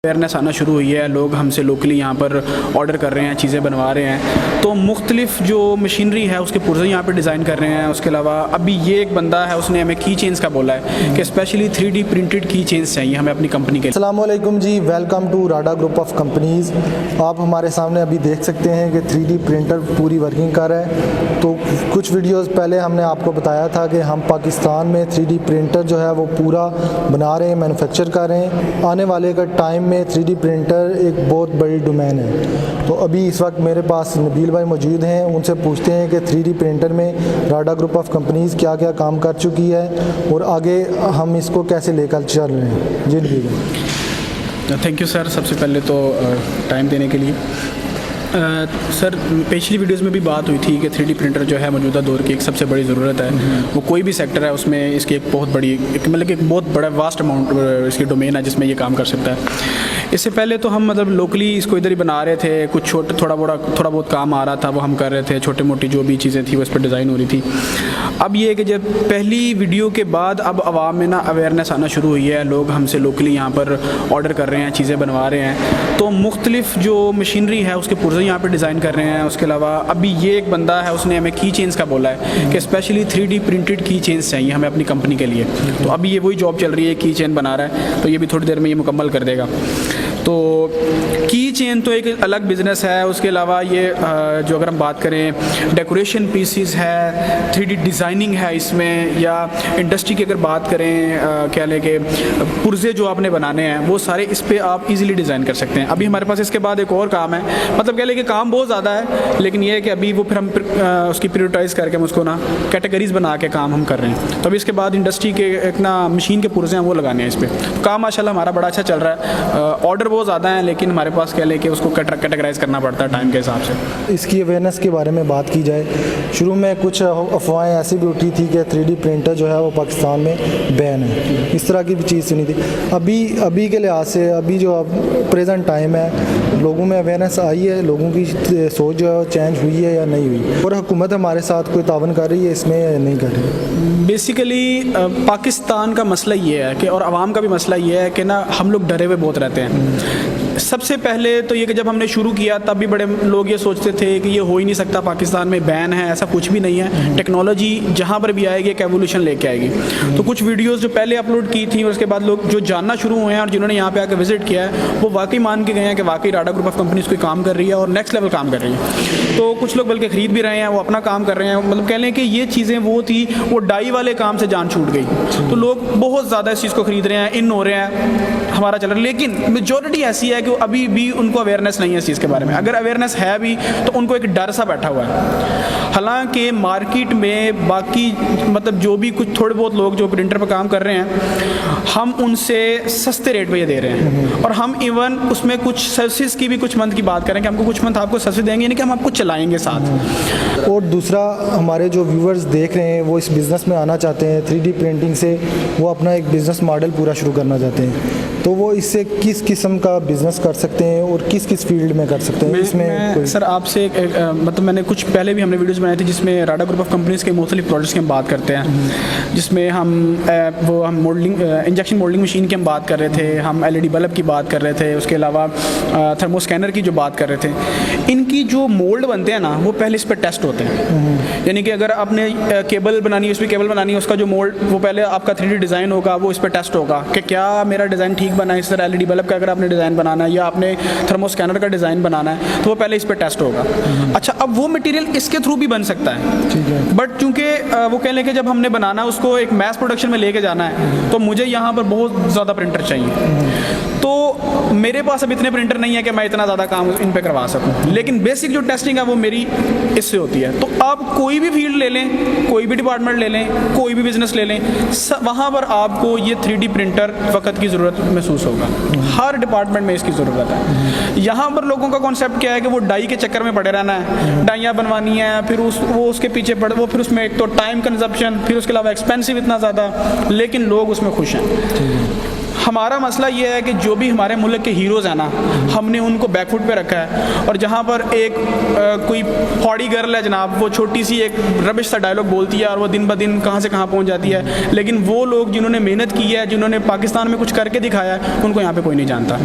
Awareness आना शुरू हुई है। लोग हमसे लोकली यहाँ पर ऑर्डर कर रहे हैं, चीज़ें बनवा रहे हैं। तो मुख्तलिफ जो मशीनरी है उसके पुर्जे यहाँ पर डिज़ाइन कर रहे हैं। उसके अलावा अभी ये एक बंदा है, उसने हमें की चेन्स का बोला है कि स्पेशली 3D प्रिंटेड की चेन्स चाहिए हमें अपनी कंपनी के। अस्सलाम वालेकुम जी, welcome to Rada group of companies. आप हमारे सामने अभी देख सकते हैं कि 3D प्रिंटर पूरी वर्किंग कर रहा है। तो कुछ वीडियोस पहले हमने आपको बताया था कि हम पाकिस्तान में 3D प्रिंटर जो है वो पूरा बना रहे हैं, मैन्युफैक्चर कर रहे हैं। आने वाले का टाइम में 3D प्रिंटर एक बहुत बड़ी डोमेन है। तो अभी इस वक्त मेरे पास नबील भाई मौजूद हैं, उनसे पूछते हैं कि 3D प्रिंटर में राडा ग्रुप ऑफ कंपनीज़ क्या क्या काम कर चुकी है और आगे हम इसको कैसे लेकर चल रहे हैं। जी नबील भाई। थैंक यू सर, सबसे पहले तो टाइम देने के लिए। सर, पिछली वीडियोस में भी बात हुई थी कि 3D प्रिंटर जो है मौजूदा दौर की एक सबसे बड़ी ज़रूरत है। वो कोई भी सेक्टर है उसमें इसकी एक बहुत बड़ी मतलब कि एक बहुत बड़ा वास्ट अमाउंट इसकी डोमेन है जिसमें ये काम कर सकता है। इससे पहले तो हम मतलब लोकली इसको इधर ही बना रहे थे, कुछ थोड़ा बहुत काम आ रहा था वो हम कर रहे थे, छोटी मोटी जो भी चीज़ें थी वो इस पर डिज़ाइन हो रही थी। अब ये कि जब पहली वीडियो के बाद अब आवाम में ना अवेयरनेस आना शुरू हुई है। लोग हमसे लोकली यहाँ पर ऑर्डर कर रहे हैं, चीज़ें बनवा रहे हैं। तो मुख्तलिफ जो मशीनरी है उसके पुर्जे यहाँ पर डिज़ाइन कर रहे हैं। उसके अलावा अभी ये एक बंदा है, उसने हमें की चेन्स का बोला है कि स्पेशली 3D प्रिंटेड की चेन्स चाहिए हमें अपनी कंपनी के लिए। तो अभी ये वही जॉब चल रही है, की चेन बना रहा है, तो ये भी थोड़ी देर में ये मुकम्मल कर देगा। तो की चेन तो एक अलग बिज़नेस है। उसके अलावा ये जो अगर हम बात करें डेकोरेशन पीसीस है, 3D डिज़ाइनिंग है इसमें, या इंडस्ट्री की अगर बात करें क्या लें कि पुर्जे जो आपने बनाने हैं वो सारे इस पर आप इजीली डिज़ाइन कर सकते हैं। अभी हमारे पास इसके बाद एक और काम है, मतलब क्या लें कि काम बहुत ज़्यादा है, लेकिन ये है कि अभी वो फिर हम उसकी प्रायोरिटाइज़ करके हम उसको ना कैटेगरीज बना के काम हम कर रहे हैं। तो अभी इसके बाद इंडस्ट्री के एक ना मशीन के पुर्जे हैं वो लगाने हैं इस पर। काम माशाल्लाह हमारा बड़ा अच्छा चल रहा है। ऑर्डर बहुत ज़्यादा है, लेकिन हमारे पास क्या लेके उसको कैटेगराइज करना पड़ता है टाइम के हिसाब से। इसकी अवेयरनेस के बारे में बात की जाए, शुरू में कुछ अफवाहें ऐसी भी उठी थी कि 3D प्रिंटर जो है वो पाकिस्तान में बैन है, इस तरह की भी चीज़ सुनी थी। अभी के लिहाज से अभी जो प्रेजेंट टाइम है, लोगों में अवेयरनेस आई है, लोगों की सोच जो है वो चेंज हुई है या नहीं हुई, और हुकूमत हमारे साथ कोई तावन कर रही है इसमें या नहीं कर रही। बेसिकली पाकिस्तान का मसला ये है कि, और आवाम का भी मसला ये है कि ना हम लोग डरे हुए बहुत रहते हैं। सबसे पहले तो ये कि जब हमने शुरू किया तब भी बड़े लोग ये सोचते थे कि ये हो ही नहीं सकता, पाकिस्तान में बैन है, ऐसा कुछ भी नहीं है। टेक्नोलॉजी जहाँ पर भी आएगी एक एवोल्यूशन लेके आएगी। तो कुछ वीडियोस जो पहले अपलोड की थी और उसके बाद लोग जो जानना शुरू हुए हैं और जिन्होंने यहाँ पे आकर विजिट किया है वो वाकई मान के गए हैं कि वाकई राडा ग्रुप ऑफ कंपनीज कोई काम कर रही है और नेक्स्ट लेवल काम कर रही है। तो कुछ लोग बल्कि ख़रीद भी रहे हैं, वो अपना काम कर रहे हैं। मतलब कह लें कि ये चीज़ें वो थी, वो डाई वाले काम से जान छूट गई, तो लोग बहुत ज़्यादा इस चीज़ को ख़रीद रहे हैं, इन हो रहे हैं, हमारा चल रहा है। लेकिन मेजॉरिटी ऐसी है कि अभी भी उनको अवेयरनेस नहीं है इस चीज़ के बारे में। अगर अवेयरनेस है भी तो उनको एक डर सा बैठा हुआ है। हालांकि मार्केट में बाकी मतलब जो भी कुछ थोड़े बहुत लोग जो प्रिंटर पर काम कर रहे हैं, हम उनसे सस्ते रेट पे ये दे रहे हैं, और हम इवन उसमें कुछ सर्विस की भी कुछ मंथ की बात करें कि हमको कुछ मंथ आपको सर्विस देंगे, यानी कि हम आपको चलाएंगे साथ। और दूसरा, हमारे जो व्यूवर्स देख रहे हैं वो इस बिज़नेस में आना चाहते हैं, 3D प्रिंटिंग से वो अपना एक बिज़नेस मॉडल पूरा शुरू करना चाहते हैं, तो वो इससे किस किस्म का बिज़नेस कर सकते हैं और किस किस फील्ड में कर सकते हैं? इसमें सर आपसे मतलब मैंने कुछ पहले भी हमने वीडियोस बनाई थी जिसमें राडा ग्रुप ऑफ कंपनीज़ के मुख्तलिफ प्रोडक्ट्स की हम बात करते हैं, जिसमें हम मोल्डिंग इंजेक्शन मोल्डिंग मशीन की हम बात कर रहे थे, हम LED बल्ब की बात कर रहे थे, उसके अलावा थर्मो स्कैनर की जो बात कर रहे थे। इनकी जो मोल्ड बनते हैं ना वो पहले इस पर टेस्ट होते हैं। यानी कि अगर आपने केबल बनानी है, उसमें केबल बनानी है, उसका जो मोल्ड वो पहले आपका 3D डिज़ाइन होगा, वो इस पर टेस्ट होगा कि क्या मेरा डिज़ाइन ठीक बना है। इस तरह LED बल्ब का अगर आपने डिज़ाइन बनाना है या आपने थर्मो स्कैनर का डिज़ाइन बनाना है तो वो पहले इस पर टेस्ट होगा। अच्छा, अब वो मटेरियल इसके थ्रू भी बन सकता है, बट चूंकि वो कह लें कि जब हमने बनाना उसको एक मैस प्रोडक्शन में लेके जाना है तो मुझे यहाँ पर बहुत ज़्यादा प्रिंटर चाहिए। तो मेरे पास अब इतने प्रिंटर नहीं है कि मैं इतना ज़्यादा काम इन पे करवा सकूं, लेकिन बेसिक जो टेस्टिंग है वो मेरी इससे होती है। तो आप कोई भी फील्ड ले लें, कोई भी डिपार्टमेंट ले लें, कोई भी बिजनेस ले लें, वहाँ पर आपको ये 3D प्रिंटर वक्त की ज़रूरत महसूस होगा। हर डिपार्टमेंट में इसकी ज़रूरत है। यहाँ पर लोगों का कॉन्सेप्ट क्या है कि वो डाई के चक्कर में पड़े रहना है, डाइयाँ बनवानी है, फिर वो उसके पीछे पड़े, वो फिर उसमें एक तो टाइम कंजप्शन, फिर उसके अलावा एक्सपेंसिव इतना ज़्यादा, लेकिन लोग उसमें खुश हैं। हमारा मसला ये है कि जो भी हमारे मुल्क के हीरोज़ हैं ना, हमने उनको बैकफुट पे रखा है। और जहाँ पर एक कोई फॉडी गर्ल है जनाब, वो छोटी सी एक रबिश सा डायलॉग बोलती है और वो दिन ब दिन कहाँ से कहाँ पहुँच जाती है, लेकिन वो लोग जिन्होंने मेहनत की है, जिन्होंने पाकिस्तान में कुछ करके दिखाया है, उनको यहाँ पे कोई नहीं जानता।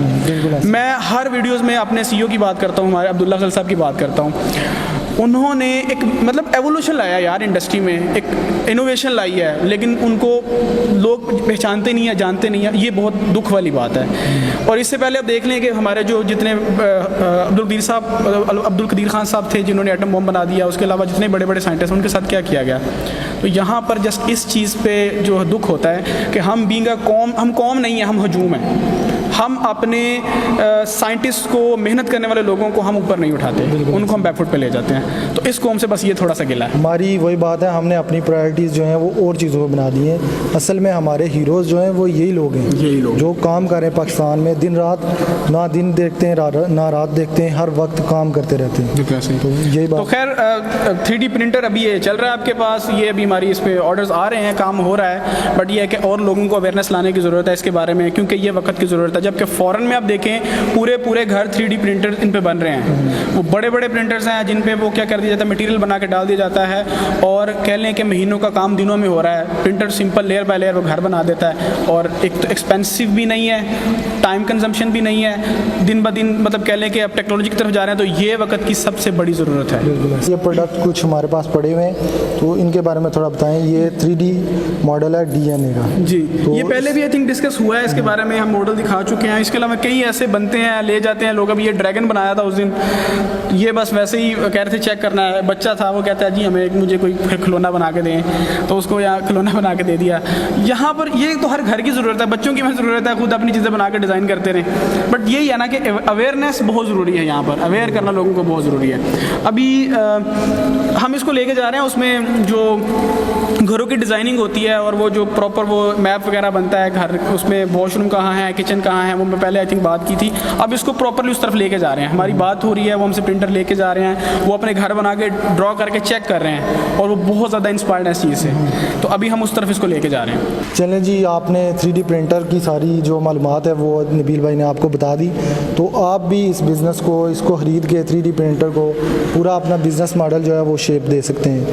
मैं हर वीडियोज़ में अपने CEO की बात करता हूँ, हमारे अब्दुल्ला खल साहब की बात करता हूँ। उन्होंने एक मतलब एवोल्यूशन लाया यार इंडस्ट्री में, एक इनोवेशन लाई है, लेकिन उनको लोग पहचानते नहीं है, जानते नहीं है। ये बहुत दुख वाली बात है। और इससे पहले आप देख लें कि हमारे जो जितने अब्दुल कदीर खान साहब थे जिन्होंने एटम बम बना दिया, उसके अलावा जितने बड़े बड़े साइंटिस्ट उनके साथ क्या किया गया। तो यहाँ पर जस्ट इस चीज़ पे जो दुख होता है कि हम बीइंग अ कौम, हम कौम नहीं है, हम हजूम हैं। हम अपने साइंटिस्ट को, मेहनत करने वाले लोगों को हम ऊपर नहीं उठाते, उनको हम बैकफुट पे ले जाते हैं। तो इस कौम से बस ये थोड़ा सा गिला है। हमारी वही बात है, हमने अपनी प्रायोरिटीज़ जो हैं वो और चीज़ों को बना दी हैं। असल में हमारे हीरोज़ जो हैं वो यही लोग हैं, यही लोग जो काम कर रहे हैं पाकिस्तान में, दिन रात, ना दिन देखते हैं ना रात देखते हैं, हर वक्त काम करते रहते हैं। तो यही बात। तो खैर 3D प्रिंटर अभी ये चल रहा है आपके पास, ये अभी हमारी इस पर ऑर्डर्स आ रहे हैं, काम हो रहा है। बट ये है कि और लोगों को अवेयरनेस लाने की ज़रूरत है इसके बारे में, क्योंकि ये वक्त की ज़रूरत है। जबकि फ़ॉरेन में आप देखें पूरे घर 3D प्रिंटर इन पे बन रहे हैं। वो बड़े बड़े प्रिंटर्स हैं जिन पे वो क्या कर दिया जाता है, मटेरियल बना के डाल दिया जाता है और कह लें कि महीनों का काम दिनों में हो रहा है। Printer simple layer by layer वो घर बना देता है, और एक तो एक्सपेंसिव भी नहीं है, टाइम कंजम्पशन भी नहीं है, दिन ब दिन मतलब कह लें कि अब टेक्नोलॉजी की तरफ जा रहे हैं। तो ये वक्त की सबसे बड़ी ज़रूरत है। ये प्रोडक्ट कुछ हमारे पास पड़े हुए हैं, तो इनके बारे में थोड़ा बताएं। ये 3D मॉडल है DNA का जी। तो ये पहले भी आई थिंक डिस्कस हुआ है, इसके बारे में हम मॉडल दिखा चुके हैं। इसके अलावा कई ऐसे बनते हैं, ले जाते हैं लोग। अभी ये ड्रैगन बनाया था उस दिन, ये बस वैसे ही कह रहे थे चेक करना है, बच्चा था वो कहता है जी हमें मुझे कोई खिलौना बना के दें, तो उसको यहाँ खिलौना बना के दे दिया। यहाँ पर ये तो हर घर की ज़रूरत है, बच्चों की भी ज़रूरत है, खुद अपनी चीज़ें बना के डिज़ाइन करते रहें। बट यही है ना कि अवेयरनेस बहुत ज़रूरी है, यहाँ पर अवेयर करना लोगों को बहुत ज़रूरी है। अभी हम इसको लेके जा रहे हैं, उसमें जो घरों की डिज़ाइनिंग होती है और वो जो प्रॉपर वो मैप वगैरह बनता है घर, उसमें वॉशरूम कहाँ है, किचन कहाँ है, वो मैं पहले आई थिंक बात की थी। अब इसको प्रॉपरली उस तरफ लेके जा रहे हैं, हमारी बात हो रही है, वो हमसे प्रिंटर लेके जा रहे हैं, वो अपने घर बना के ड्रॉ करके चेक कर रहे हैं, और वो बहुत ज़्यादा इंस्पायर्ड है इस चीज़ से। तो अभी हम उस तरफ इसको लेके जा रहे हैं। चलें जी, आपने 3D प्रिंटर की सारी जो मालूमात है वो नबील भाई ने आपको बता दी। तो आप भी इस बिज़नेस को, इसको ख़रीद के 3D प्रिंटर को पूरा अपना बिज़नेस मॉडल जो है वो शेप दे सकते हैं।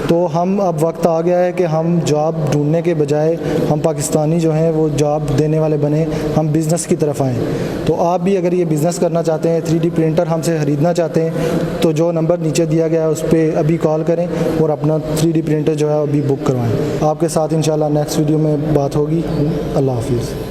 तो हम अब वक्त आ गया है कि हम जॉब ढूंढने के बजाय हम पाकिस्तानी जो हैं वो जॉब देने वाले बने, हम बिज़नेस की तरफ आएँ। तो आप भी अगर ये बिज़नेस करना चाहते हैं, 3D प्रिंटर हमसे ख़रीदना चाहते हैं, तो जो नंबर नीचे दिया गया है उस पर अभी कॉल करें और अपना 3D प्रिंटर जो है अभी बुक करवाएं। आपके साथ इंशाल्लाह नेक्स्ट वीडियो में बात होगी। अल्लाह हाफिज़।